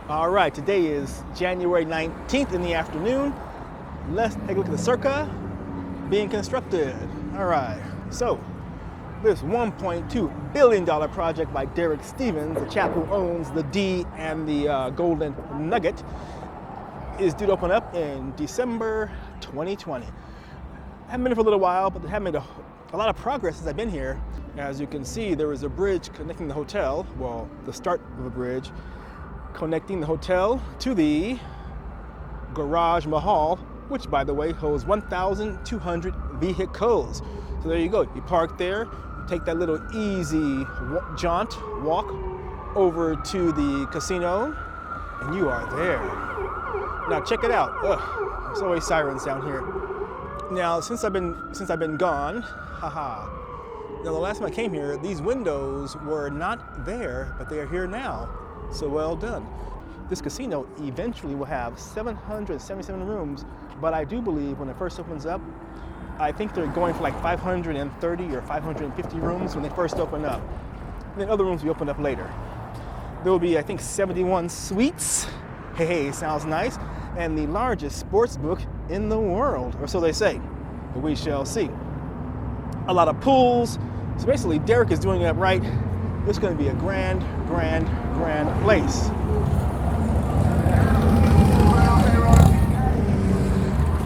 All right, today is January 19th in the afternoon. Let's take a look at the Circa being constructed. All right, so this $1.2 billion project by Derek Stevens, the chap who owns the D and the Golden Nugget, is due to open up in December 2020. I haven't been here for a little while, but they have made a lot of progress since I've been here. As you can see, there is a bridge connecting the hotel, well, the start of a bridge, connecting the hotel to the Garage Mahal, which, by the way, holds 1,200 vehicles. So there you go. You park there, take that little easy walk over to the casino, and you are there. Now check it out. Ugh, there's always sirens down here. Now since I've been gone, haha. Now the last time I came here, these windows were not there, but they are here now. So well done. This casino eventually will have 777 rooms, but I do believe when it first opens up, I think they're going for like 530 or 550 rooms when they first open up. And then other rooms will be opened up later. There will be, I think, 71 suites. Hey, sounds nice. And the largest sports book in the world, or so they say. But we shall see. A lot of pools. So basically, Derek is doing it up right. It's going to be a grand place.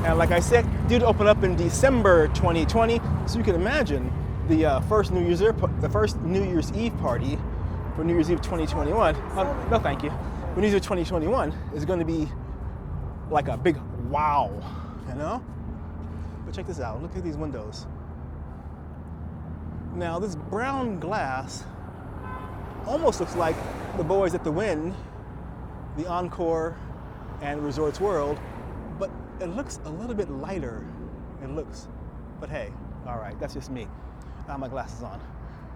And like I said, due to open up in December 2020, so you can imagine the first New Year's Eve party for New Year's Eve 2021. No, thank you. For New Year's Eve 2021 is going to be like a big wow, you know? But check this out. Look at these windows. Now, this brown glass almost looks like the boys at the Wynn, the Encore, and Resorts World, but it looks a little bit lighter. It looks, but hey, all right, that's just me. I have my glasses on.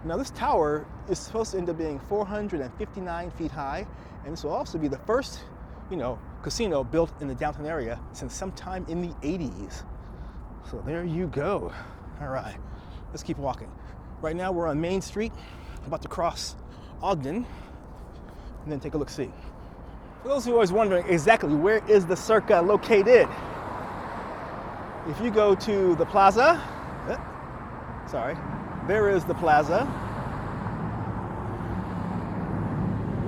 Now this tower is supposed to end up being 459 feet high, and this will also be the first, casino built in the downtown area since sometime in the 80s. So there you go. All right, let's keep walking. Right now we're on Main Street, about to cross Ogden, and then take a look-see. For those who are always wondering exactly where is the Circa located, if you go to the plaza, there is the plaza,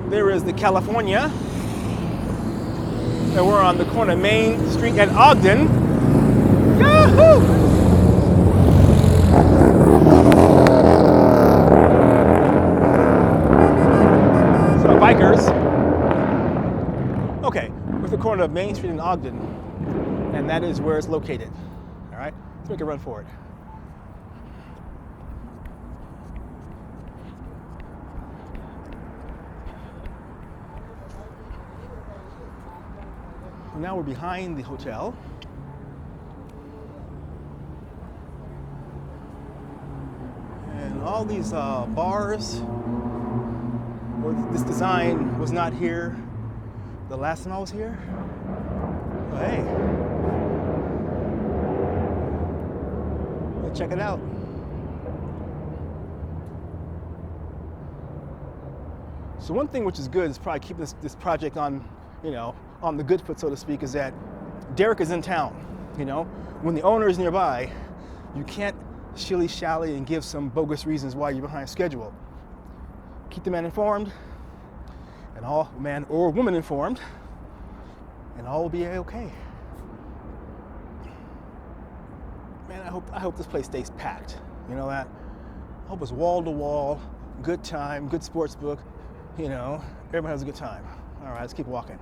there is the California, and we're on the corner of Main Street and Ogden. Yahoo! Bikers. Okay, we're at the corner of Main Street and Ogden, and that is where it's located. All right, let's make a run for it. Now we're behind the hotel. And all these bars, this design was not here the last time I was here. Oh, hey, let's check it out. So one thing which is good is probably keeping this project on, on the good foot, so to speak, is that Derek is in town. When the owner is nearby, you can't shilly-shally and give some bogus reasons why you're behind schedule. Keep the man informed, and all man or woman informed, and all will be okay. Man, I hope this place stays packed. You know that? I hope it's wall to wall, good time, good sports book. Everybody has a good time. All right, let's keep walking.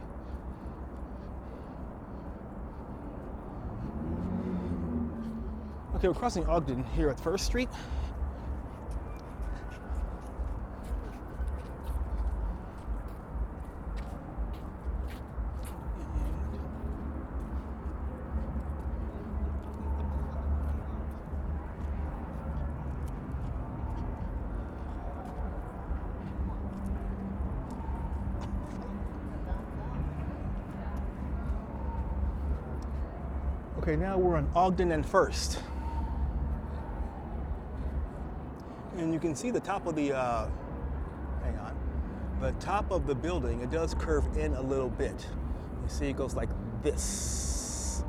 Okay, we're crossing Ogden here at First Street. Okay, now we're on Ogden and First. And you can see the top of the the top of the building, it does curve in a little bit. You see it goes like this.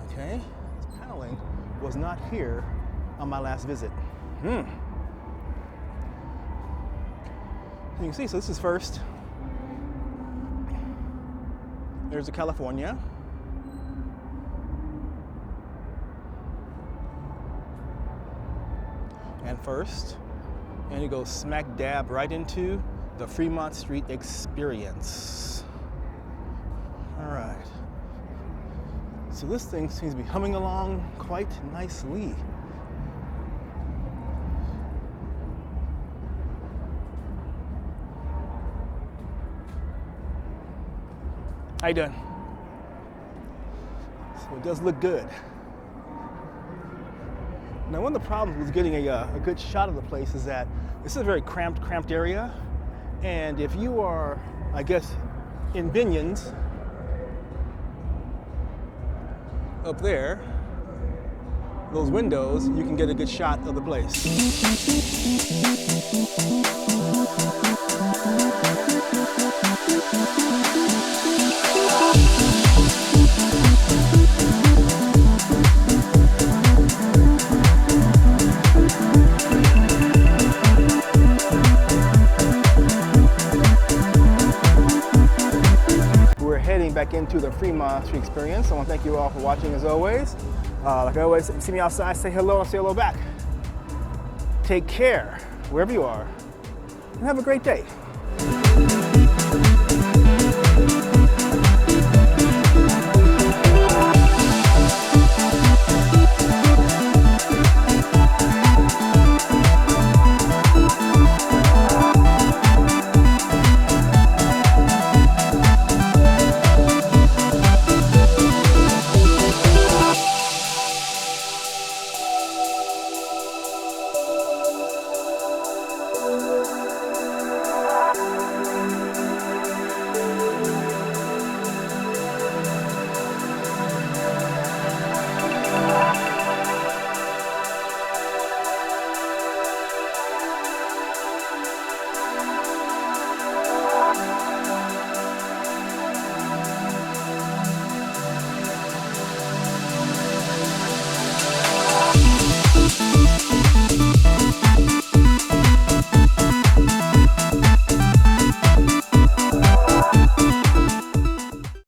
Okay, this paneling was not here on my last visit. You can see, so this is first. There's the California. And first, and you go smack dab right into the Fremont Street experience. All right. So this thing seems to be humming along quite nicely. How you doing? So it does look good. Now, one of the problems with getting a good shot of the place is that this is a very cramped area, and if you are, I guess, in Binions, up there, those windows, you can get a good shot of the place. Back into the Fremont Street experience. I want to thank you all for watching as always. Like I always see me outside, say hello and say hello back. Take care wherever you are and have a great day.